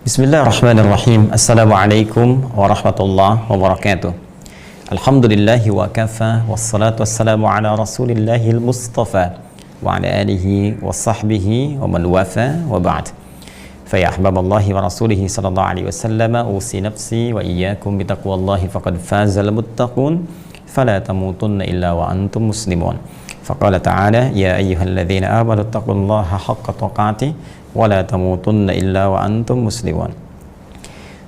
Bismillahirrahmanirrahim. Assalamualaikum warahmatullahi wabarakatuh. Alhamdulillahi wa kafa, wassalatu wassalamu ala rasulillahil mustafa wa ala alihi wa sahbihi wa man wafa wa ba'd. Fa ya ahbaballahi wa rasulihi sallallahu alaihi wasallam, usi nafsi wa iyyakum bitaqwallahi faqad fazal muttaqun fala tamutunna illa wa antum muslimun. Faqala ta'ala ya ayyuhalladzina amanu taqullaha haqqa tuqatih wala tamutunna illa wa antum muslimun.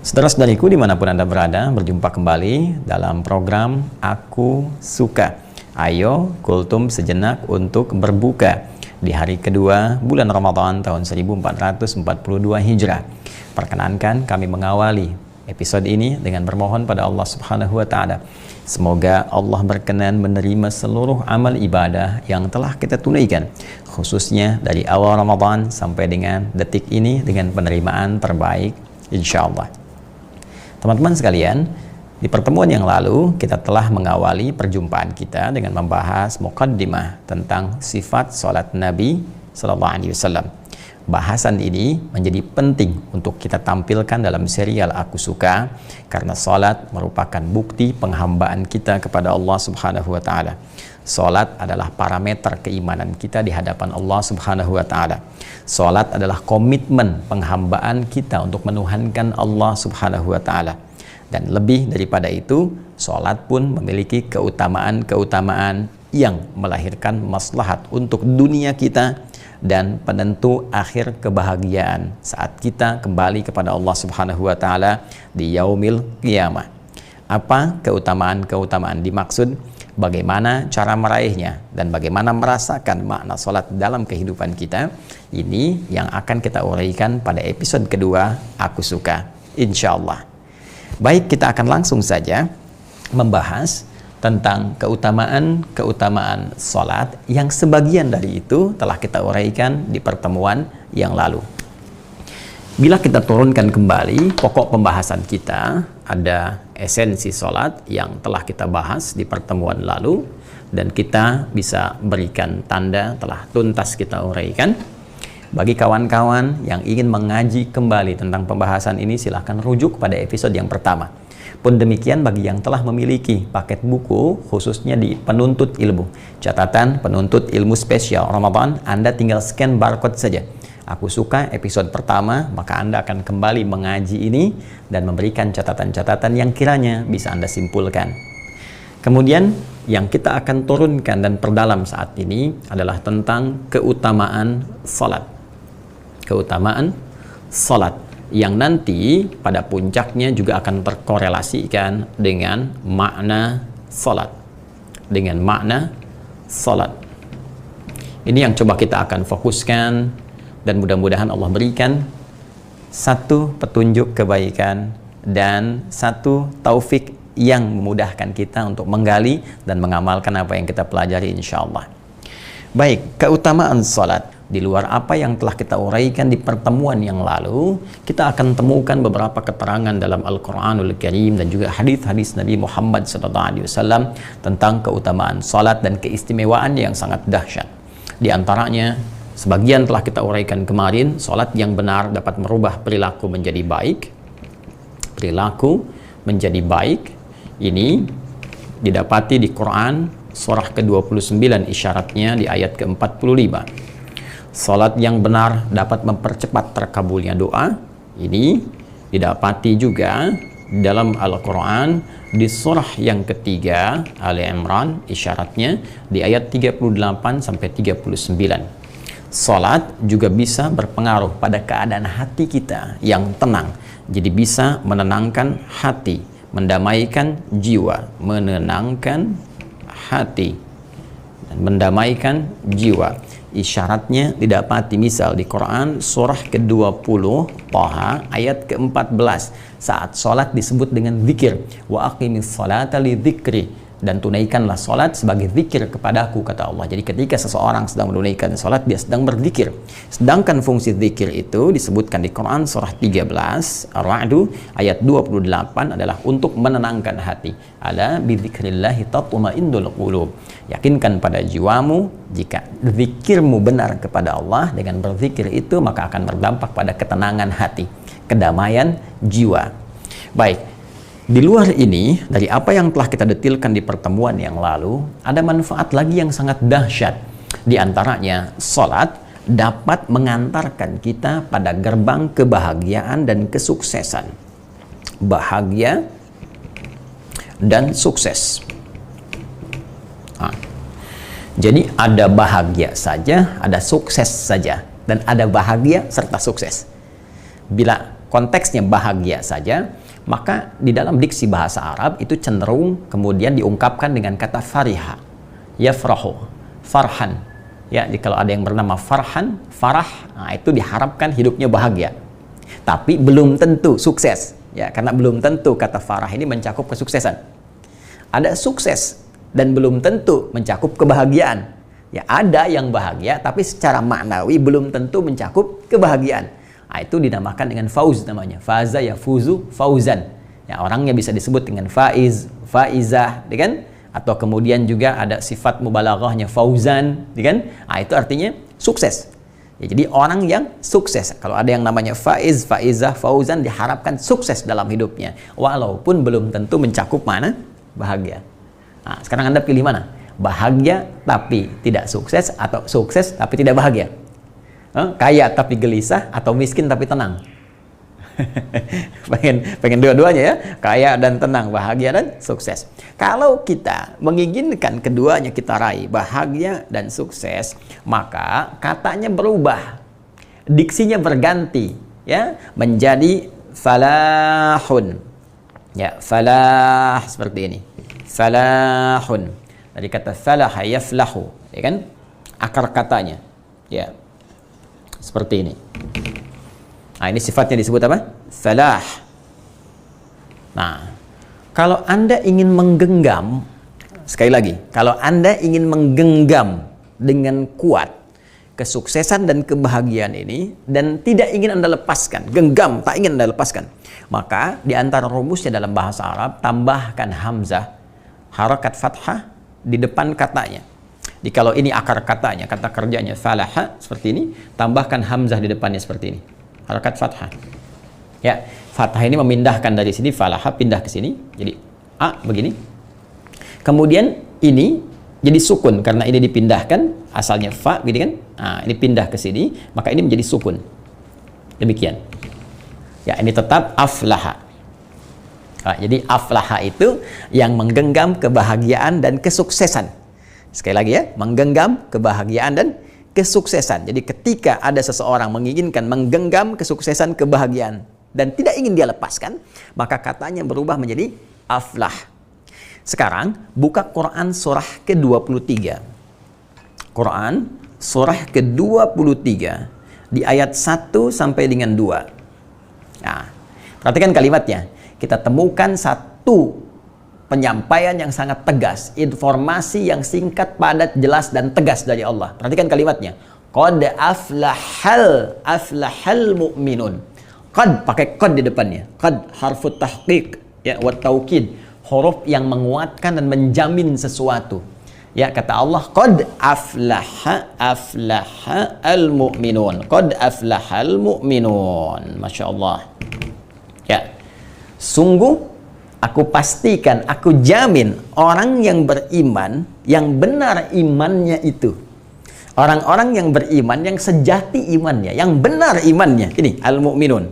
Saudara-saudariku dimanapun Anda berada, berjumpa kembali dalam program Aku Suka. Ayo kultum sejenak untuk berbuka di hari kedua bulan Ramadan tahun 1442 Hijrah. Perkenankan kami mengawali episode ini dengan bermohon pada Allah Subhanahu wa Ta'ala, semoga Allah berkenan menerima seluruh amal ibadah yang telah kita tunaikan, khususnya dari awal Ramadan sampai dengan detik ini dengan penerimaan terbaik insyaallah. Teman-teman sekalian, di pertemuan yang lalu kita telah mengawali perjumpaan kita dengan membahas muqaddimah tentang sifat salat Nabi sallallahu alaihi wasallam. Bahasan ini menjadi penting untuk kita tampilkan dalam serial Aku Suka karena salat merupakan bukti penghambaan kita kepada Allah Subhanahu wa Ta'ala. Salat adalah parameter keimanan kita di hadapan Allah Subhanahu wa Ta'ala. Salat adalah komitmen penghambaan kita untuk menuhankan Allah Subhanahu wa Ta'ala. Dan lebih daripada itu, salat pun memiliki keutamaan-keutamaan yang melahirkan maslahat untuk dunia kita dan penentu akhir kebahagiaan saat kita kembali kepada Allah Subhanahu wa Ta'ala di yaumil qiyamah. Apa keutamaan-keutamaan dimaksud, bagaimana cara meraihnya, dan bagaimana merasakan makna salat dalam kehidupan kita, ini yang akan kita uraikan pada episode kedua Aku Suka insyaallah. Baik, kita akan langsung saja membahas tentang keutamaan salat yang sebagian dari itu telah kita uraikan di pertemuan yang lalu. Bila kita turunkan kembali pokok pembahasan kita, ada esensi salat yang telah kita bahas di pertemuan lalu dan kita bisa berikan tanda telah tuntas kita uraikan. Bagi kawan-kawan yang ingin mengaji kembali tentang pembahasan ini, silahkan rujuk pada episode yang pertama. Pun demikian bagi yang telah memiliki paket buku khususnya di penuntut ilmu, catatan penuntut ilmu spesial Ramadan, Anda tinggal scan barcode saja Aku Suka episode pertama, maka Anda akan kembali mengaji ini dan memberikan catatan-catatan yang kiranya bisa Anda simpulkan. Kemudian yang kita akan turunkan dan perdalam saat ini adalah tentang keutamaan salat. Keutamaan salat yang nanti pada puncaknya juga akan terkorelasikan dengan makna salat. Dengan makna salat. Ini yang coba kita akan fokuskan dan mudah-mudahan Allah berikan satu petunjuk kebaikan dan satu taufik yang memudahkan kita untuk menggali dan mengamalkan apa yang kita pelajari insyaallah. Baik, keutamaan salat. Di luar apa yang telah kita uraikan di pertemuan yang lalu, kita akan temukan beberapa keterangan dalam Al-Quranul Karim dan juga hadis-hadis Nabi Muhammad SAW tentang keutamaan salat dan keistimewaan yang sangat dahsyat. Di antaranya, sebagian telah kita uraikan kemarin, salat yang benar dapat merubah perilaku menjadi baik. Perilaku menjadi baik, ini didapati di Quran, surah ke-29 isyaratnya di ayat ke-45. Salat yang benar dapat mempercepat terkabulnya doa. Ini didapati juga dalam Al-Quran di surah yang ketiga Ali Imran isyaratnya di ayat 38 sampai 39. Salat juga bisa berpengaruh pada keadaan hati kita yang tenang. Jadi bisa menenangkan hati, mendamaikan jiwa, menenangkan hati dan mendamaikan jiwa. Isyaratnya didapati misal di Quran surah ke-20 Thaha ayat ke-14 saat salat disebut dengan zikir, wa aqimis salata li dzikri, dan tunaikanlah salat sebagai zikir kepadaku, kata Allah. Jadi ketika seseorang sedang menunaikan salat, dia sedang berzikir. Sedangkan fungsi zikir itu disebutkan di Quran surah 13 Ar-Ra'd ayat 28 adalah untuk menenangkan hati. Ala bi dzikrillahi tatma'innul qulub. Yakinkan pada jiwamu, jika zikirmu benar kepada Allah, dengan berzikir itu maka akan berdampak pada ketenangan hati. kedamaian jiwa. Baik, di luar ini, dari apa yang telah kita detilkan di pertemuan yang lalu, ada manfaat lagi yang sangat dahsyat. Di antaranya, salat dapat mengantarkan kita pada gerbang kebahagiaan dan kesuksesan. Bahagia dan sukses. Nah, jadi ada bahagia saja, ada sukses saja, dan ada bahagia serta sukses. Bila konteksnya bahagia saja, maka di dalam diksi bahasa Arab itu cenderung kemudian diungkapkan dengan kata fariha, yafrahu, farhan. Ya, jadi kalau ada yang bernama farhan, farah, nah itu diharapkan hidupnya bahagia. Tapi belum tentu sukses. Ya, karena belum tentu kata farah ini mencakup kesuksesan. Ada sukses dan belum tentu mencakup kebahagiaan. Ya, ada yang bahagia tapi secara maknawi belum tentu mencakup kebahagiaan. Nah, itu dinamakan dengan fauz namanya. Faza yafuzu fauzan. Ya, orangnya bisa disebut dengan faiz, faizah, kan? Atau kemudian juga ada sifat mubalaghahnya fauzan, kan? Nah, itu artinya sukses. Ya, jadi orang yang sukses. Kalau ada yang namanya faiz, faizah, fauzan diharapkan sukses dalam hidupnya. Walaupun belum tentu mencakup mana? Bahagia. Nah, sekarang Anda pilih mana? Bahagia tapi tidak sukses atau sukses tapi tidak bahagia? Kaya tapi gelisah atau miskin tapi tenang? pengen dua-duanya ya, kaya dan tenang, bahagia dan sukses. Kalau kita menginginkan keduanya kita raih, bahagia dan sukses, maka katanya berubah, diksinya berganti, ya, menjadi falahun. Ya, falah seperti ini. Falahun. Dari kata falaha yaflahu, ya kan? Akar katanya. Ya. Seperti ini. Nah, ini sifatnya disebut apa? Falah. Nah, kalau Anda ingin menggenggam, sekali lagi, kalau Anda ingin menggenggam dengan kuat kesuksesan dan kebahagiaan ini, dan tidak ingin Anda lepaskan, genggam, tak ingin Anda lepaskan, maka di antara rumusnya dalam bahasa Arab, tambahkan hamzah, harakat fathah di depan katanya. Jadi kalau ini akar katanya, kata kerjanya falaha, seperti ini, tambahkan hamzah di depannya seperti ini. Harakat fathah. Ya, fathah ini memindahkan dari sini, falaha pindah ke sini. Jadi a begini. Kemudian ini jadi sukun karena ini dipindahkan, asalnya fa gitu kan. Nah, ini pindah ke sini, maka ini menjadi sukun. Demikian. Ya, ini tetap aflaha. Nah, jadi aflaha itu yang menggenggam kebahagiaan dan kesuksesan. Sekali lagi ya, menggenggam kebahagiaan dan kesuksesan. Jadi ketika ada seseorang menginginkan menggenggam kesuksesan, kebahagiaan dan tidak ingin dia lepaskan, maka katanya berubah menjadi aflah. Sekarang buka Quran surah ke-23. Quran surah ke-23 di ayat 1 sampai dengan 2. Nah, perhatikan kalimatnya. Kita temukan satu penyampaian yang sangat tegas, informasi yang singkat, padat, jelas dan tegas dari Allah. Perhatikan kalimatnya. Qad aflahal mu'minun. Qad pakai qad di depannya. Qad harfu tahqiq, ya, wa taukid, huruf yang menguatkan dan menjamin sesuatu. Ya, kata Allah, qad aflaha al mu'minun. Qad aflahal mu'minun. Masya Allah. Ya. Sungguh aku pastikan, aku jamin orang yang beriman, yang benar imannya itu. Orang-orang yang beriman, yang sejati imannya, yang benar imannya. Ini, al-mu'minun.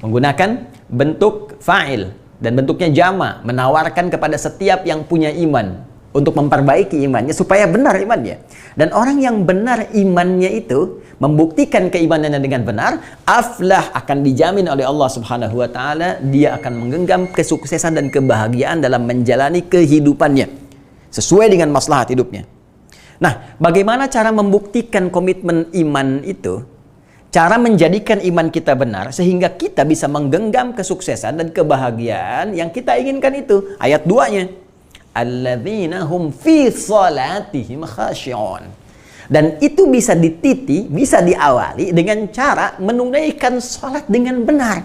Menggunakan bentuk fa'il dan bentuknya jama, menawarkan kepada setiap yang punya iman untuk memperbaiki imannya supaya benar imannya. Dan orang yang benar imannya itu membuktikan keimanannya dengan benar, aflah, akan dijamin oleh Allah Subhanahu wa taala, dia akan menggenggam kesuksesan dan kebahagiaan dalam menjalani kehidupannya sesuai dengan maslahat hidupnya. Nah, bagaimana cara membuktikan komitmen iman itu? Cara menjadikan iman kita benar sehingga kita bisa menggenggam kesuksesan dan kebahagiaan yang kita inginkan itu. Ayat 2-nya. Alladzina hum fi salatihim khashi'un. Dan itu bisa dititi, bisa diawali dengan cara menunaikan salat dengan benar,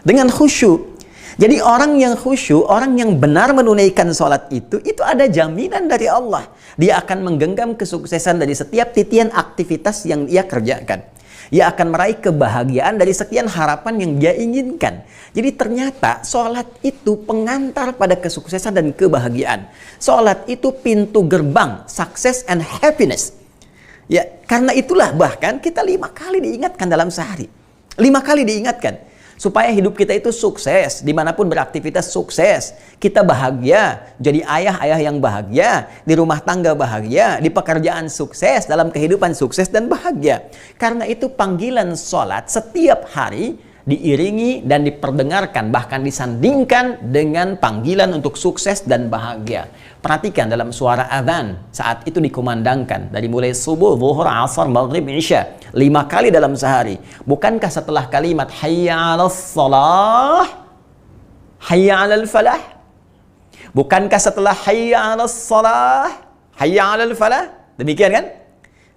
dengan khusyuk. Jadi orang yang khusyuk, orang yang benar menunaikan salat itu ada jaminan dari Allah. Dia akan menggenggam kesuksesan dari setiap titian aktivitas yang ia kerjakan. Ia akan meraih kebahagiaan dari sekian harapan yang dia inginkan. Jadi ternyata sholat itu pengantar pada kesuksesan dan kebahagiaan. Sholat itu pintu gerbang success and happiness. Ya, karena itulah bahkan kita 5 kali diingatkan dalam sehari. 5 kali diingatkan. Supaya hidup kita itu sukses, dimanapun beraktivitas sukses. Kita bahagia, jadi ayah-ayah yang bahagia, di rumah tangga bahagia, di pekerjaan sukses, dalam kehidupan sukses dan bahagia. Karena itu panggilan sholat setiap hari diiringi dan diperdengarkan, bahkan disandingkan dengan panggilan untuk sukses dan bahagia. Perhatikan dalam suara azan saat itu dikumandangkan dari mulai subuh, zuhur, asar, maghrib, isya 5 kali dalam sehari. Bukankah setelah kalimat hayya 'alas shalah, hayya 'alal falah? Bukankah setelah hayya 'alas shalah, hayya 'alal falah? Demikian kan?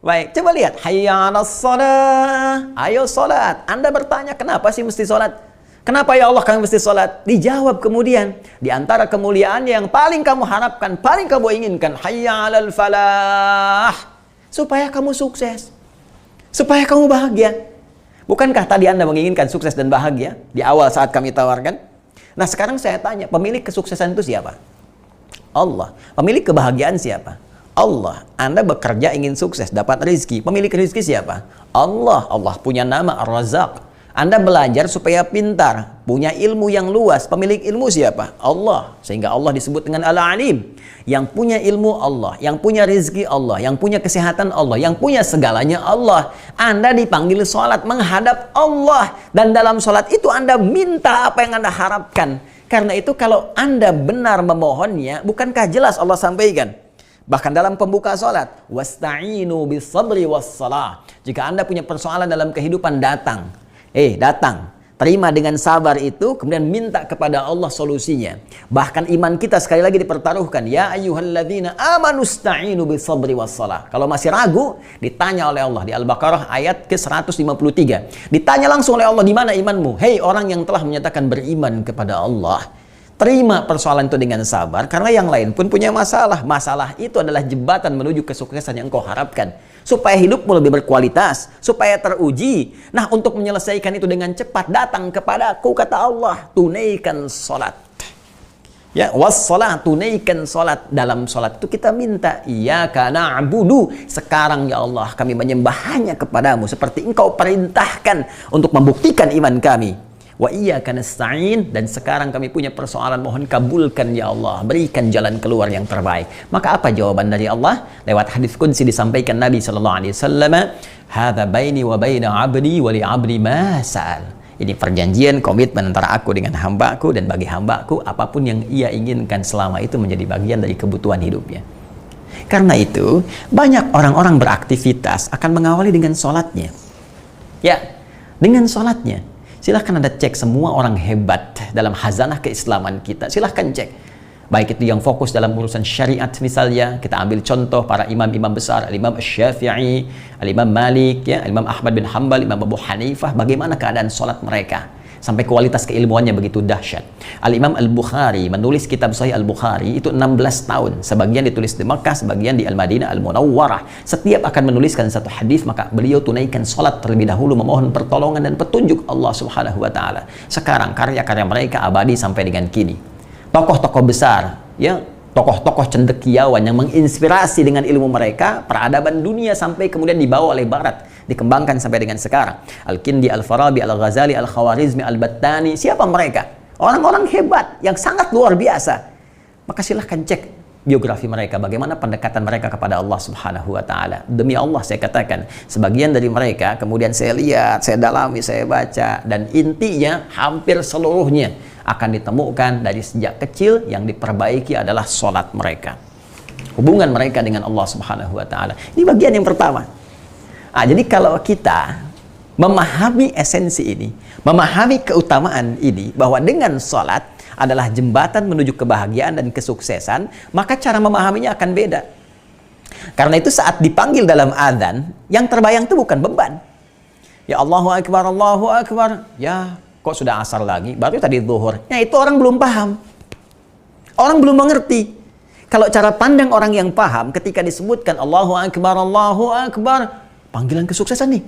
Baik, coba lihat hayya 'alas shalah. Ayo salat. Anda bertanya, kenapa sih mesti salat? Kenapa ya Allah kami mesti sholat? Dijawab kemudian, di antara kemuliaan yang paling kamu harapkan, paling kamu inginkan, hayya 'alal falah, supaya kamu sukses, supaya kamu bahagia. Bukankah tadi Anda menginginkan sukses dan bahagia di awal saat kami tawarkan? Nah sekarang saya tanya, pemilik kesuksesan itu siapa? Allah. Pemilik kebahagiaan siapa? Allah. Anda bekerja ingin sukses, dapat rezeki. Pemilik rezeki siapa? Allah. Allah punya nama Ar-Razzaq. Anda belajar supaya pintar, punya ilmu yang luas. Pemilik ilmu siapa? Allah. Sehingga Allah disebut dengan Al-Alim. Yang punya ilmu Allah, yang punya rezeki Allah, yang punya kesehatan Allah, yang punya segalanya Allah. Anda dipanggil sholat menghadap Allah. Dan dalam sholat itu Anda minta apa yang Anda harapkan. Karena itu kalau Anda benar memohonnya, bukankah jelas Allah sampaikan? Bahkan dalam pembuka sholat, wasta'inu bis sabri was salah. Jika Anda punya persoalan dalam kehidupan, datang, terima dengan sabar itu, kemudian minta kepada Allah solusinya. Bahkan iman kita sekali lagi dipertaruhkan. Ya ayyuhalladzina amanu sta'inu bis sabri was salah. Kalau masih ragu, ditanya oleh Allah di Al-Baqarah ayat ke-153. Ditanya langsung oleh Allah, di mana imanmu? Hei orang yang telah menyatakan beriman kepada Allah. Terima persoalan itu dengan sabar, karena yang lain pun punya masalah. Masalah itu adalah jembatan menuju kesuksesan yang kau harapkan. Supaya hidupmu lebih berkualitas, supaya teruji. Nah, untuk menyelesaikan itu dengan cepat, datang kepadaku, kata Allah, tunaikan sholat. Ya, wassalat, tunaikan sholat. Dalam sholat itu kita minta, iyyaka na'budu. Sekarang ya Allah, kami menyembah hanya kepadamu, seperti engkau perintahkan untuk membuktikan iman kami. Wa iyyaka nasta'in, dan sekarang kami punya persoalan, mohon kabulkan ya Allah, berikan jalan keluar yang terbaik. Maka apa jawaban dari Allah? Lewat hadis qudsi disampaikan Nabi sallallahu alaihi wasallam, hadza baini wa baina 'abdi wa li 'abdi ma sa'al. Ini perjanjian, komitmen antara aku dengan hambaku, dan bagi hambaku apapun yang ia inginkan selama itu menjadi bagian dari kebutuhan hidupnya. Karena itu banyak orang-orang beraktivitas akan mengawali dengan sholatnya. Ya, dengan sholatnya. Silahkan Anda cek semua orang hebat dalam khazanah keislaman kita. Silahkan cek. Baik itu yang fokus dalam urusan syariat misalnya. Kita ambil contoh para imam-imam besar. Al-Imam Syafi'i, Al-Imam Malik, ya, Al-Imam Ahmad bin Hanbal, Imam Abu Hanifah. Bagaimana keadaan sholat mereka? Sampai kualitas keilmuannya begitu dahsyat. Al-Imam Al-Bukhari menulis kitab Sahih Al-Bukhari itu 16 tahun. Sebagian ditulis di Makkah, sebagian di Al-Madinah Al-Munawwarah. Setiap akan menuliskan satu hadis, maka beliau tunaikan sholat terlebih dahulu, memohon pertolongan dan petunjuk Allah Subhanahu wa Ta'ala. Sekarang karya-karya mereka abadi sampai dengan kini. Tokoh-tokoh besar, ya, tokoh-tokoh cendekiawan yang menginspirasi dengan ilmu mereka, peradaban dunia sampai kemudian dibawa oleh Barat, dikembangkan sampai dengan sekarang. Al-Kindi, Al-Farabi, Al-Ghazali, Al-Khawarizmi, Al-Battani. Siapa mereka? Orang-orang hebat yang sangat luar biasa. Maka silahkan cek biografi mereka, bagaimana pendekatan mereka kepada Allah Subhanahu wa Ta'ala. Demi Allah saya katakan, sebagian dari mereka kemudian saya lihat, saya dalami, saya baca, dan intinya hampir seluruhnya akan ditemukan dari sejak kecil yang diperbaiki adalah sholat mereka, hubungan mereka dengan Allah Subhanahu wa Ta'ala. Ini bagian yang pertama. Jadi kalau kita memahami esensi ini, memahami keutamaan ini, bahwa dengan sholat adalah jembatan menuju kebahagiaan dan kesuksesan, maka cara memahaminya akan beda. Karena itu saat dipanggil dalam adzan, yang terbayang itu bukan beban. Ya Allahu Akbar, Allahu Akbar. Ya, kok sudah asar lagi? Baru tadi zuhur. Ya, itu orang belum paham. Orang belum mengerti. Kalau cara pandang orang yang paham, ketika disebutkan Allahu Akbar, panggilan kesuksesan nih.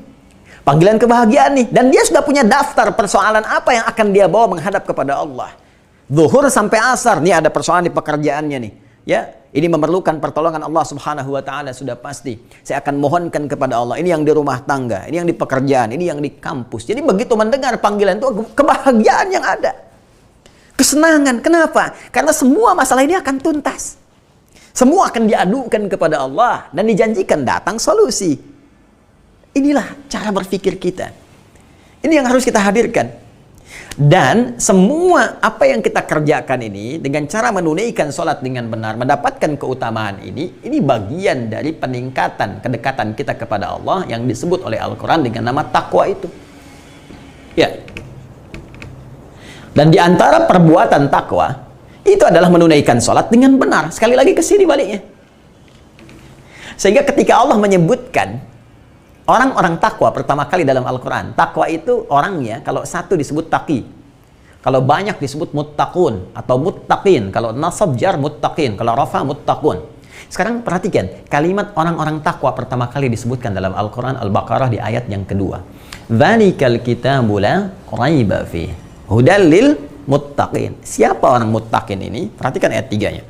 panggilan kebahagiaan nih. Dan dia sudah punya daftar persoalan apa yang akan dia bawa menghadap kepada Allah. Zuhur sampai asar, nih ada persoalan di pekerjaannya nih. Ya, ini memerlukan pertolongan Allah Subhanahu wa taala sudah pasti. Saya akan mohonkan kepada Allah. Ini yang di rumah tangga, ini yang di pekerjaan, ini yang di kampus. Jadi begitu mendengar panggilan itu kebahagiaan yang ada. Kesenangan. Kenapa? Karena semua masalah ini akan tuntas. Semua akan diadukan kepada Allah dan dijanjikan datang solusi. Inilah cara berpikir kita. Ini yang harus kita hadirkan. Dan semua apa yang kita kerjakan ini dengan cara menunaikan sholat dengan benar, mendapatkan keutamaan ini bagian dari peningkatan kedekatan kita kepada Allah yang disebut oleh Al-Quran dengan nama takwa itu. Ya. Dan di antara perbuatan takwa itu adalah menunaikan sholat dengan benar. Sekali lagi ke sini baliknya. Sehingga ketika Allah menyebutkan orang-orang takwa pertama kali dalam Al-Quran, takwa itu orangnya kalau satu disebut taqi, kalau banyak disebut muttaqun atau muttaqin, kalau nasab jar muttaqin, kalau rafa muttaqun. Sekarang perhatikan, kalimat orang-orang takwa pertama kali disebutkan dalam Al-Quran Al-Baqarah di ayat yang kedua. Dzalikal kitabu la raiba fihi hudal lil muttaqin. Siapa orang muttaqin ini? Perhatikan ayat 3-nya.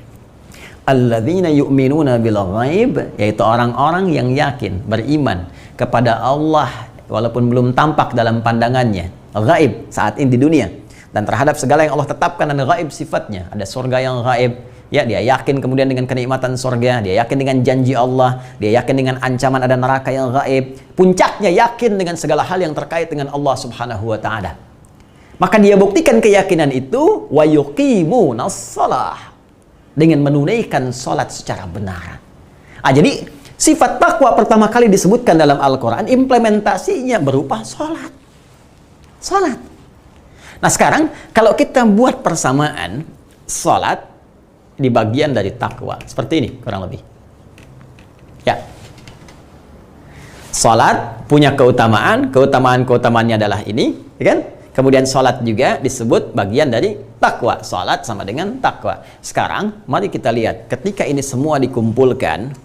Alladzina yu'minuna bil ghaib, yaitu orang-orang yang yakin, beriman kepada Allah walaupun belum tampak dalam pandangannya, gaib saat ini di dunia, dan terhadap segala yang Allah tetapkan dan gaib sifatnya. Ada surga yang gaib, ya, dia yakin kemudian dengan kenikmatan surga, dia yakin dengan janji Allah, dia yakin dengan ancaman ada neraka yang gaib, puncaknya yakin dengan segala hal yang terkait dengan Allah Subhanahu wa taala. Maka dia buktikan keyakinan itu wa yuqimunas shalah, dengan menunaikan salat secara benar. Jadi sifat takwa pertama kali disebutkan dalam Al-Quran, implementasinya berupa sholat. Sholat. Nah sekarang, kalau kita buat persamaan, sholat di bagian dari takwa. Seperti ini, kurang lebih. Ya. Sholat punya keutamaan-keutamaannya adalah ini. Ya kan? Kemudian sholat juga disebut bagian dari takwa. Sholat sama dengan takwa. Sekarang, mari kita lihat. Ketika ini semua dikumpulkan,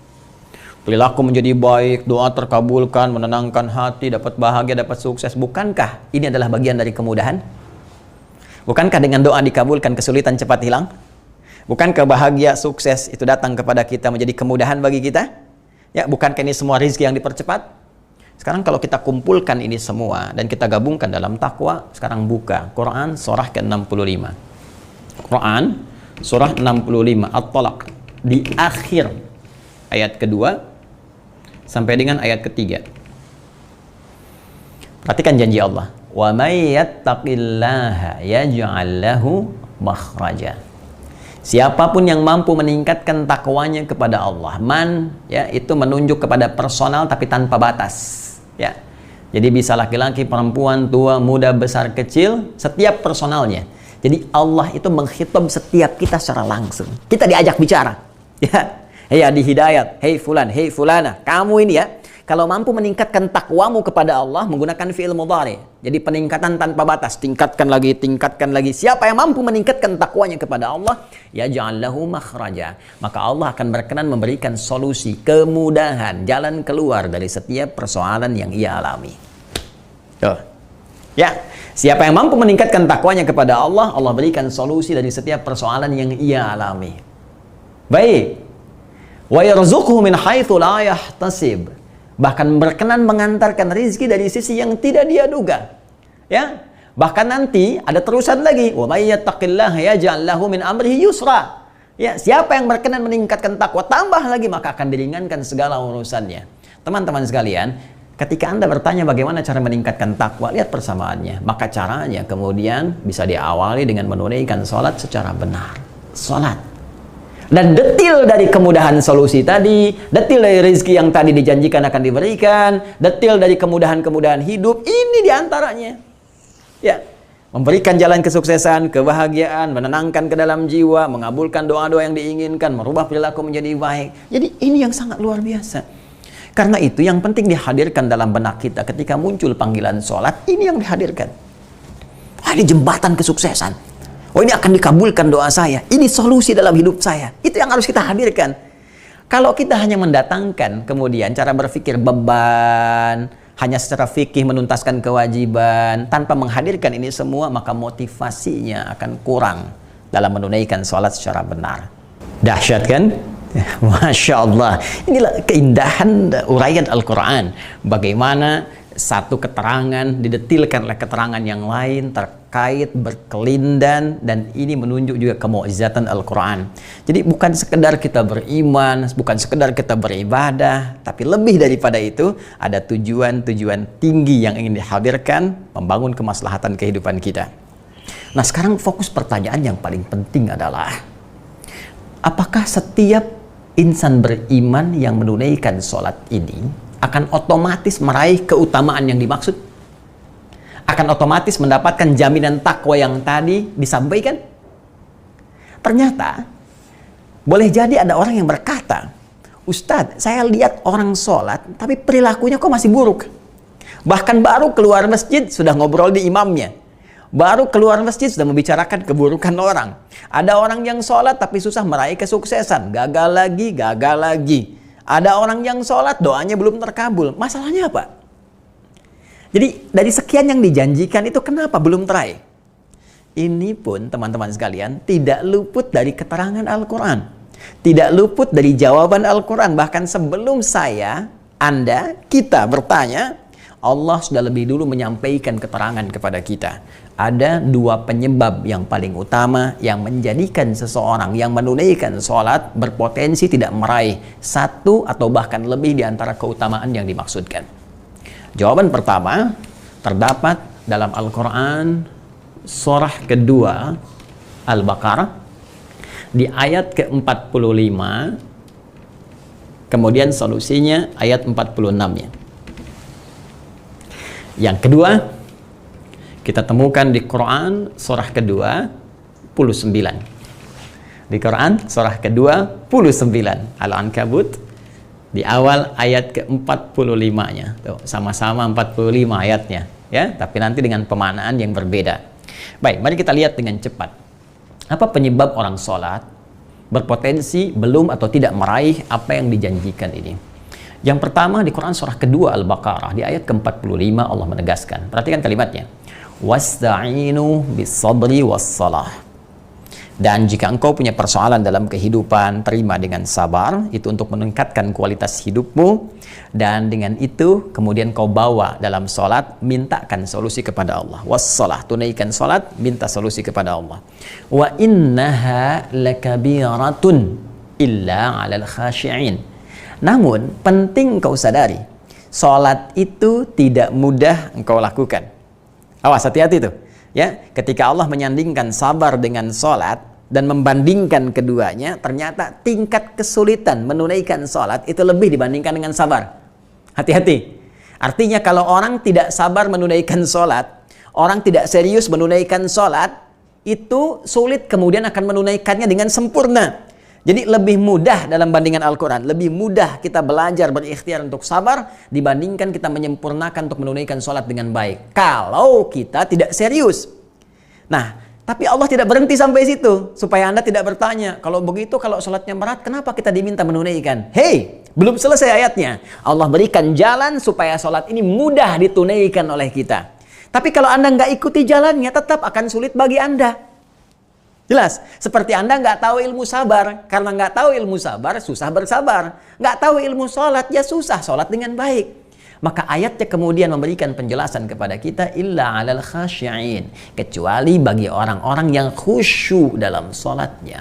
perilaku menjadi baik, doa terkabulkan, menenangkan hati, dapat bahagia, dapat sukses. Bukankah ini adalah bagian dari kemudahan? Bukankah dengan doa dikabulkan, kesulitan cepat hilang? Bukankah bahagia, sukses itu datang kepada kita menjadi kemudahan bagi kita? Ya, bukankah ini semua rezeki yang dipercepat? Sekarang kalau kita kumpulkan ini semua dan kita gabungkan dalam takwa, sekarang buka Quran surah ke-65. Quran surah 65 At-Talaq, di akhir ayat kedua sampai dengan ayat ketiga. Perhatikan janji Allah. Wa may yattaqillaha yaj'al lahu makhraja. Siapapun yang mampu meningkatkan takwanya kepada Allah, ya, itu menunjuk kepada personal tapi tanpa batas. Ya. Jadi bisa laki-laki, perempuan, tua, muda, besar, kecil, setiap personalnya. Jadi Allah itu menghitab setiap kita secara langsung. Kita diajak bicara. Ya. Hei adi hidayat, hei fulan, hei fulana, kamu ini ya, kalau mampu meningkatkan takwamu kepada Allah menggunakan fi'il mudhari. Jadi peningkatan tanpa batas, tingkatkan lagi, tingkatkan lagi. Siapa yang mampu meningkatkan takwanya kepada Allah, ya ja'allahu makhraja. Maka Allah akan berkenan memberikan solusi, kemudahan, jalan keluar dari setiap persoalan yang ia alami. Tuh. Ya, siapa yang mampu meningkatkan takwanya kepada Allah, Allah berikan solusi dari setiap persoalan yang ia alami. Baik. Wa yarzuqhu min haitsu la yahtasib. Bahkan berkenan mengantarkan rezeki dari sisi yang tidak dia duga. Ya. Bahkan nanti ada terusan lagi, wa may yattaqillaha yaj'al lahu min amrihi yusra. Ya, siapa yang berkenan meningkatkan takwa, tambah lagi maka akan diringankan segala urusannya. Teman-teman sekalian, ketika Anda bertanya bagaimana cara meningkatkan takwa, lihat persamaannya. Maka caranya kemudian bisa diawali dengan menunaikan sholat secara benar. Sholat. Dan detil dari kemudahan solusi tadi, detil dari rezeki yang tadi dijanjikan akan diberikan, detil dari kemudahan-kemudahan hidup, ini diantaranya. Ya, memberikan jalan kesuksesan, kebahagiaan, menenangkan ke dalam jiwa, mengabulkan doa-doa yang diinginkan, merubah perilaku menjadi baik. Jadi ini yang sangat luar biasa. Karena itu yang penting dihadirkan dalam benak kita ketika muncul panggilan sholat, ini yang dihadirkan. Ini jembatan kesuksesan. Oh, ini akan dikabulkan doa saya. Ini solusi dalam hidup saya. Itu yang harus kita hadirkan. Kalau kita hanya mendatangkan kemudian cara berpikir beban, hanya secara fikih menuntaskan kewajiban tanpa menghadirkan ini semua, maka motivasinya akan kurang dalam menunaikan sholat secara benar. Dahsyat kan? Masya Allah. Inilah keindahan uraian Al-Quran. Bagaimana satu keterangan didetilkan oleh keterangan yang lain terkait berkelindan, dan ini menunjuk juga kemu'jizatan Al-Quran. Jadi bukan sekedar kita beriman, bukan sekedar kita beribadah, tapi lebih daripada itu ada tujuan-tujuan tinggi yang ingin dihadirkan, membangun kemaslahatan kehidupan kita. Nah, sekarang fokus pertanyaan yang paling penting adalah, apakah setiap insan beriman yang menunaikan sholat ini akan otomatis meraih keutamaan yang dimaksud? Akan otomatis mendapatkan jaminan takwa yang tadi disampaikan? Ternyata, boleh jadi ada orang yang berkata, Ustadz, saya lihat orang sholat, tapi perilakunya kok masih buruk. Bahkan baru keluar masjid, sudah ngobrol di imamnya. Baru keluar masjid, sudah membicarakan keburukan orang. Ada orang yang sholat, tapi susah meraih kesuksesan. Gagal lagi, gagal lagi. Ada orang yang sholat, doanya belum terkabul. Masalahnya apa? Jadi dari sekian yang dijanjikan itu kenapa belum teraih? Ini pun teman-teman sekalian tidak luput dari keterangan Al-Quran. Tidak luput dari jawaban Al-Quran. Bahkan sebelum saya, Anda, kita bertanya, Allah sudah lebih dulu menyampaikan keterangan kepada kita. Ada dua penyebab yang paling utama yang menjadikan seseorang yang menunaikan sholat berpotensi tidak meraih satu atau bahkan lebih di antara keutamaan yang dimaksudkan. Jawaban pertama terdapat dalam Al-Quran surah kedua Al-Baqarah di ayat ke-45, kemudian solusinya ayat 46-nya. Yang kedua, kita temukan di Quran surah kedua 29. Di Quran surah kedua 29 Al-Ankabut di awal ayat ke-45-nya. Tuh, sama-sama 45 ayatnya, ya, tapi nanti dengan pemaknaan yang berbeda. Baik, mari kita lihat dengan cepat. Apa penyebab orang sholat berpotensi belum atau tidak meraih apa yang dijanjikan ini? Yang pertama, di Quran surah kedua Al-Baqarah di ayat ke-45 Allah menegaskan. Perhatikan kalimatnya. Wasta'inu bis-sabri was-salah. Dan jika engkau punya persoalan dalam kehidupan, terima dengan sabar, itu untuk meningkatkan kualitas hidupmu, dan dengan itu kemudian kau bawa dalam sholat, mintakan solusi kepada Allah. Was-salah, tunaikan sholat, minta solusi kepada Allah. Wa innaha lakabiratun illa 'alal khashi'in. Namun penting kau sadari, sholat itu tidak mudah engkau lakukan. Awas, hati-hati tuh, ya. Ketika Allah menyandingkan sabar dengan sholat dan membandingkan keduanya, ternyata tingkat kesulitan menunaikan sholat itu lebih dibandingkan dengan sabar. Hati-hati. Artinya kalau orang tidak sabar menunaikan sholat, orang tidak serius menunaikan sholat, itu sulit kemudian akan menunaikannya dengan sempurna. Jadi lebih mudah dalam bandingan Al-Quran, lebih mudah kita belajar berikhtiar untuk sabar dibandingkan kita menyempurnakan untuk menunaikan sholat dengan baik. Kalau kita tidak serius. Nah, tapi Allah tidak berhenti sampai situ. Supaya Anda tidak bertanya, kalau begitu kalau sholatnya berat, kenapa kita diminta menunaikan? Hei, belum selesai ayatnya. Allah berikan jalan supaya sholat ini mudah ditunaikan oleh kita. Tapi kalau Anda nggak ikuti jalannya, tetap akan sulit bagi Anda. Jelas, seperti Anda nggak tahu ilmu sabar. Karena nggak tahu ilmu sabar, susah bersabar. Nggak tahu ilmu sholat, ya susah sholat dengan baik. Maka ayatnya kemudian memberikan penjelasan kepada kita, illa 'alal khashi'in, kecuali bagi orang-orang yang khusyuk dalam sholatnya.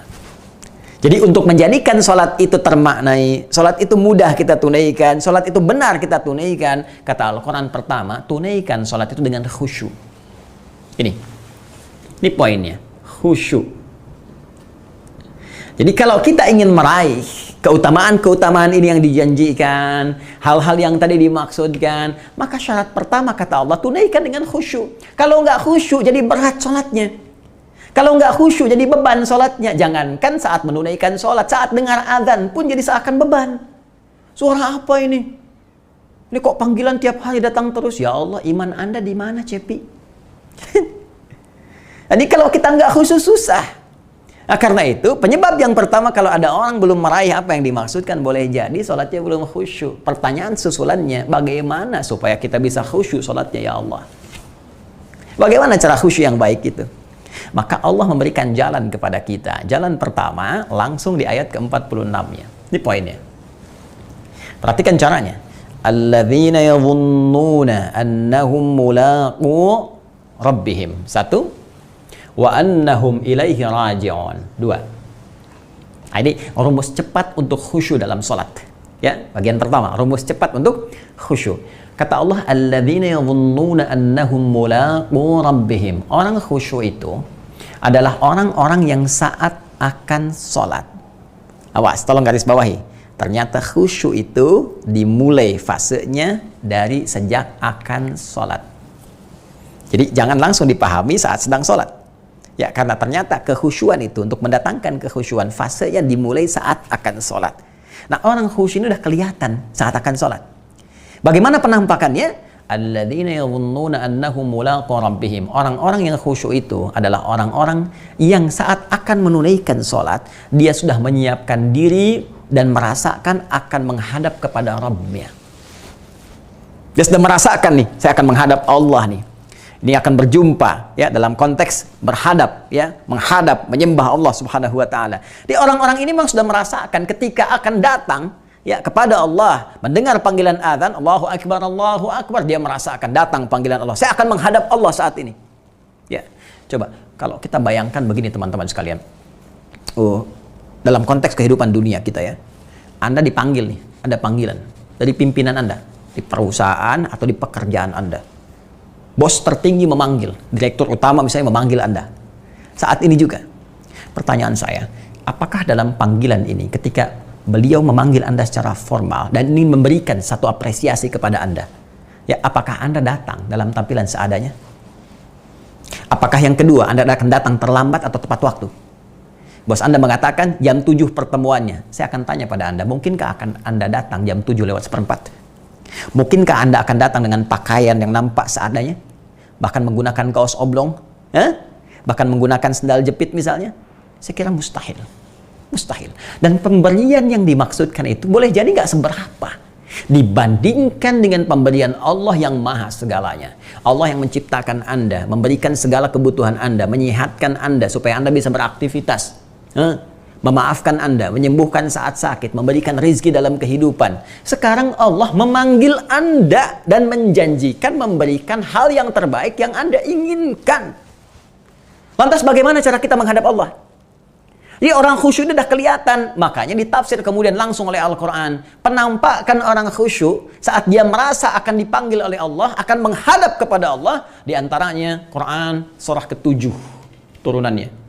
Jadi untuk menjadikan sholat itu termaknai, sholat itu mudah kita tunaikan, sholat itu benar kita tunaikan, kata Al-Quran pertama, tunaikan sholat itu dengan khusyuk. Ini poinnya. Khusyuk. Jadi kalau kita ingin meraih keutamaan-keutamaan ini yang dijanjikan, hal-hal yang tadi dimaksudkan, maka syarat pertama kata Allah, tunaikan dengan khusyuk. Kalau nggak khusyuk jadi berat sholatnya. Kalau nggak khusyuk jadi beban sholatnya. Jangankan saat menunaikan sholat, saat dengar azan pun jadi seakan beban. Suara apa ini? Ini kok panggilan tiap hari datang terus? Ya Allah, iman Anda di mana, Cepi? Jadi kalau kita nggak khusyuk susah. Nah, karena itu penyebab yang pertama kalau ada orang belum meraih apa yang dimaksudkan, boleh jadi sholatnya belum khusyuk. Pertanyaan susulannya, bagaimana supaya kita bisa khusyuk sholatnya ya Allah? Bagaimana cara khusyuk yang baik itu? Maka Allah memberikan jalan kepada kita. Jalan pertama langsung di ayat ke-46-nya. Ini poinnya. Perhatikan caranya. Alladzina yadhunnuna annahum mulaqu rabbihim. 1. Wa annahum ilaihi raji'un. 2. Nah, ini rumus cepat untuk khusyuk dalam sholat. Ya, bagian pertama, rumus cepat untuk khusyuk. Kata Allah, alladzina yadhunnuna annahum mulaqu rabbihim. Orang khusyuk itu adalah orang-orang yang saat akan sholat. Awas, tolong garis bawahi. Ternyata khusyuk itu dimulai fasenya dari sejak akan sholat. Jadi jangan langsung dipahami saat sedang sholat. Ya, karena ternyata kekhusyuan itu, untuk mendatangkan kekhusyuan, fasenya dimulai saat akan sholat. Nah, orang khusyuk ini udah kelihatan saat akan sholat. Bagaimana penampakannya? Alladzina yadhunnuna annahum mulaqu rabbihim. Orang-orang yang khusyuk itu adalah orang-orang yang saat akan menunaikan sholat, dia sudah menyiapkan diri dan merasakan akan menghadap kepada Rabb-Nya. Dia sudah merasakan nih, saya akan menghadap Allah nih. Ini akan berjumpa ya dalam konteks berhadap ya, menghadap, menyembah Allah Subhanahu wa taala. Di orang-orang ini memang sudah merasakan ketika akan datang ya kepada Allah, mendengar panggilan azan, Allahu Akbar, dia merasakan datang panggilan Allah. Saya akan menghadap Allah saat ini. Ya. Coba kalau kita bayangkan begini teman-teman sekalian. Dalam konteks kehidupan dunia kita ya. Anda dipanggil nih, ada panggilan dari pimpinan Anda di perusahaan atau di pekerjaan Anda. Bos tertinggi memanggil, direktur utama misalnya memanggil Anda. Saat ini juga, pertanyaan saya, apakah dalam panggilan ini ketika beliau memanggil Anda secara formal dan ingin memberikan satu apresiasi kepada Anda, ya apakah Anda datang dalam tampilan seadanya? Apakah yang kedua, Anda akan datang terlambat atau tepat waktu? Bos Anda mengatakan jam 7 pertemuannya. Saya akan tanya pada Anda, mungkinkah akan Anda datang jam 7:04? Mungkinkah Anda akan datang dengan pakaian yang nampak seadanya? Bahkan menggunakan kaos oblong? Bahkan menggunakan sendal jepit misalnya? Saya kira mustahil. Mustahil. Dan pemberian yang dimaksudkan itu boleh jadi nggak seberapa dibandingkan dengan pemberian Allah yang maha segalanya. Allah yang menciptakan Anda, memberikan segala kebutuhan Anda, menyehatkan Anda supaya Anda bisa beraktivitas. Memaafkan Anda, menyembuhkan saat sakit, memberikan rezeki dalam kehidupan. Sekarang Allah memanggil Anda dan menjanjikan memberikan hal yang terbaik yang Anda inginkan. Lantas bagaimana cara kita menghadap Allah? Jadi orang khusyuk itu sudah kelihatan. Makanya ditafsir kemudian langsung oleh Al-Quran. Penampakan orang khusyuk saat dia merasa akan dipanggil oleh Allah, akan menghadap kepada Allah. Di antaranya Quran surah ke-7 turunannya.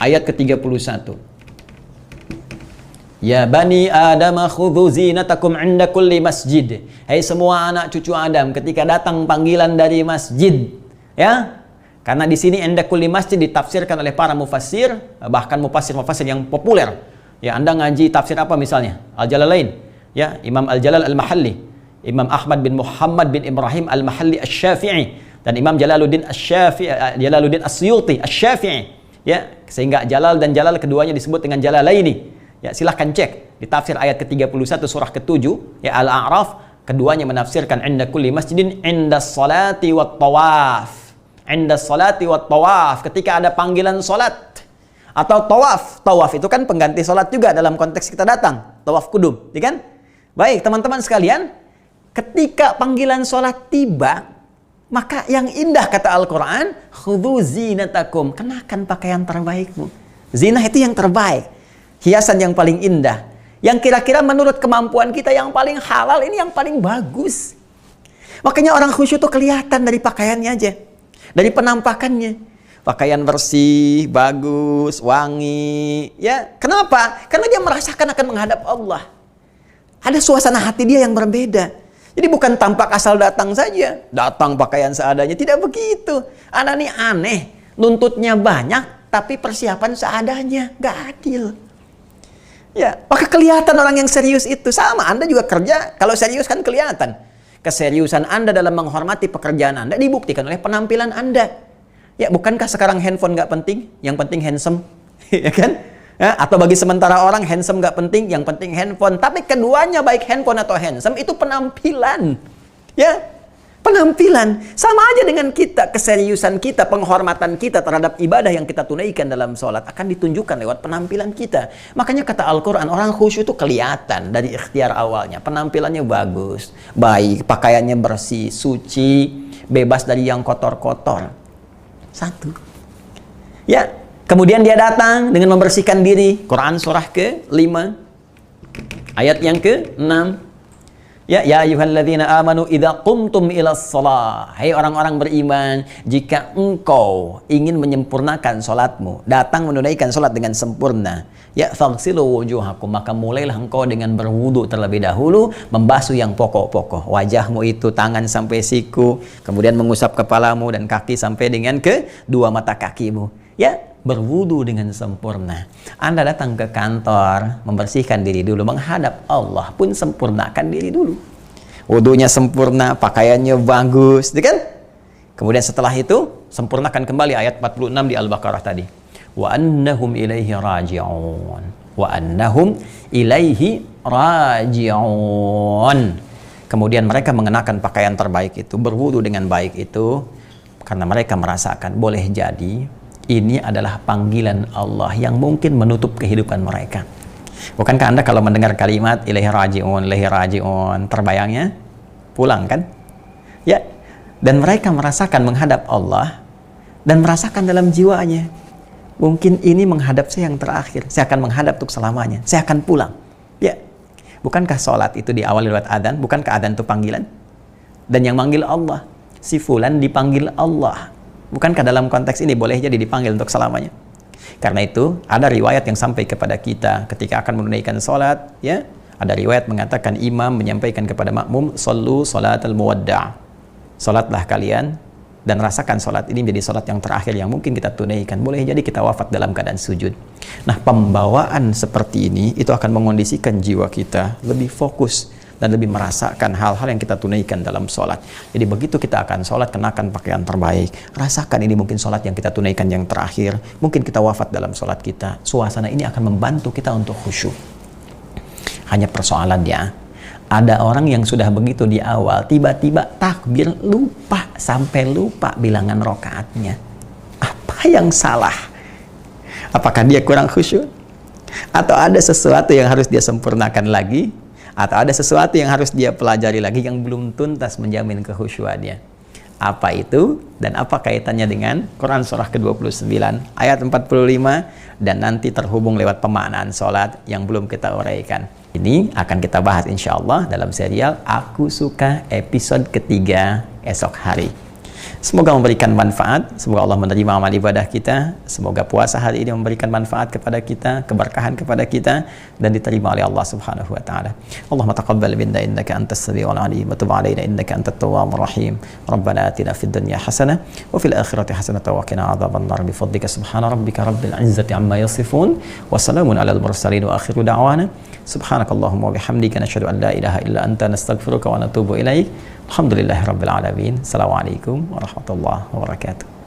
Ayat ke-31. Ya bani Adam khudhu zinatakum 'inda kulli masjid. Hai semua anak cucu Adam, ketika datang panggilan dari masjid, ya. Karena di sini 'inda kulli masjid ditafsirkan oleh para mufassir, bahkan mufassir-mufassir yang populer. Ya, Anda ngaji tafsir apa misalnya? Al-Jalalain, ya, Imam Al-Jalal Al-Mahalli, Imam Ahmad bin Muhammad bin Ibrahim Al-Mahalli Asy-Syafi'i, dan Imam Jalaluddin Asy-Syafi'i, Jalaluddin As-Suyuti Asy-Syafi'i. Ya, sehingga Jalal dan Jalal keduanya disebut dengan Jalalaini. Ya, silahkan cek di tafsir ayat ke-31 surah ke-7 ya Al-A'raf, keduanya menafsirkan 'inda kulli masjidin 'inda sholati wat tawaf. 'Inda sholati wat tawaf, ketika ada panggilan salat atau tawaf. Tawaf itu kan pengganti salat juga dalam konteks kita datang, tawaf kudum, ya kan? Baik, teman-teman sekalian, ketika panggilan salat tiba, maka yang indah kata Al-Quran, khudhu zinatakum, kenakan pakaian terbaikmu. Zinah itu yang terbaik, hiasan yang paling indah, yang kira-kira menurut kemampuan kita yang paling halal, ini yang paling bagus. Makanya orang khusyuk itu kelihatan dari pakaiannya aja, dari penampakannya. Pakaian bersih, bagus, wangi. Ya, kenapa? Karena dia merasakan akan menghadap Allah. Ada suasana hati dia yang berbeda. Jadi bukan tampak asal datang saja, datang pakaian seadanya, tidak begitu. Anak ini aneh, nuntutnya banyak, tapi persiapan seadanya, gak adil. Ya, maka kelihatan orang yang serius itu. Sama, Anda juga kerja, kalau serius kan kelihatan. Keseriusan Anda dalam menghormati pekerjaan Anda dibuktikan oleh penampilan Anda. Ya, bukankah sekarang handphone gak penting? Yang penting handsome. Ya kan? Ya, atau bagi sementara orang handsome nggak penting, yang penting handphone. Tapi keduanya baik handphone atau handsome itu penampilan. Ya, penampilan. Sama aja dengan kita, keseriusan kita, penghormatan kita terhadap ibadah yang kita tunaikan dalam sholat akan ditunjukkan lewat penampilan kita. Makanya kata Al-Quran, orang khusyuk itu kelihatan dari ikhtiar awalnya. Penampilannya bagus, baik, pakaiannya bersih, suci, bebas dari yang kotor-kotor. Satu. Ya. Kemudian dia datang dengan membersihkan diri. Quran surah ke-5. Ayat yang ke-6. Ya ayyuhalladzina amanu idza qumtum ilas shalah. Hai orang-orang beriman, jika engkau ingin menyempurnakan salatmu, datang menunaikan salat dengan sempurna, ya faghsilu wujuhakum, maka mulailah engkau dengan berwudu terlebih dahulu, membasuh yang pokok-pokok. Wajahmu itu tangan sampai siku, kemudian mengusap kepalamu dan kaki sampai dengan kedua mata kakimu. Ya, berwudu dengan sempurna. Anda datang ke kantor, membersihkan diri dulu, menghadap Allah pun sempurnakan diri dulu. Wudunya sempurna, pakaiannya bagus, kan? Kemudian setelah itu, sempurnakan kembali ayat 46 di Al-Baqarah tadi. Wa annahum ilaihi raji'un. Wa annahum ilaihi raji'un. Kemudian mereka mengenakan pakaian terbaik itu, berwudu dengan baik itu, karena mereka merasakan boleh jadi ini adalah panggilan Allah yang mungkin menutup kehidupan mereka. Bukankah Anda kalau mendengar kalimat ilaihi raji'un, terbayangnya pulang kan? Ya. Dan mereka merasakan menghadap Allah dan merasakan dalam jiwanya, mungkin ini menghadap saya yang terakhir. Saya akan menghadap untuk selamanya. Saya akan pulang. Ya. Bukankah sholat itu diawali lewat adzan? Bukankah adzan itu panggilan? Dan yang manggil Allah, si fulan dipanggil Allah. Bukankah dalam konteks ini boleh jadi dipanggil untuk selamanya? Karena itu, ada riwayat yang sampai kepada kita ketika akan menunaikan sholat, ya, ada riwayat mengatakan imam menyampaikan kepada makmum, "Shallu shalatal muwadda'." Sholatlah kalian dan rasakan sholat ini menjadi sholat yang terakhir yang mungkin kita tunaikan. Boleh jadi kita wafat dalam keadaan sujud. Nah, pembawaan seperti ini itu akan mengondisikan jiwa kita lebih fokus dan lebih merasakan hal-hal yang kita tunaikan dalam sholat. Jadi begitu kita akan sholat, kenakan pakaian terbaik. Rasakan ini mungkin sholat yang kita tunaikan yang terakhir. Mungkin kita wafat dalam sholat kita. Suasana ini akan membantu kita untuk khusyuk. Hanya persoalannya, ada orang yang sudah begitu di awal, tiba-tiba takbir lupa, sampai lupa bilangan rokaatnya. Apa yang salah? Apakah dia kurang khusyuk? Atau ada sesuatu yang harus dia sempurnakan lagi? Atau ada sesuatu yang harus dia pelajari lagi yang belum tuntas menjamin kekhusyuannya? Apa itu dan apa kaitannya dengan Quran surah ke-29 ayat 45 dan nanti terhubung lewat pemaknaan sholat yang belum kita uraikan. Ini akan kita bahas insya Allah dalam serial Aku Suka episode ketiga esok hari. Semoga memberikan manfaat, semoga Allah menerima amal ibadah kita, semoga puasa hari ini memberikan manfaat kepada kita, keberkahan kepada kita, dan diterima oleh Allah Subhanahu wa Ta'ala. Allahumma taqabbal minna innaka antas samiul alim wa tub alaina innaka antat tawwabur rahim. Rabbana atina fid dunya hasanah wa fil akhirati hasanah wa qina adzabannar bi fadlika subhana rabbika rabbil izzati amma yasifun wa salamun alal mursalin wa akhiru da'wana subhanakallahumma wa bihamdika nashhadu an la ilaha illa anta nastaghfiruka wa natubu ilaik. Alhamdulillahirabbil alamin. Assalamualaikum warahmatullahi wabarakatuh.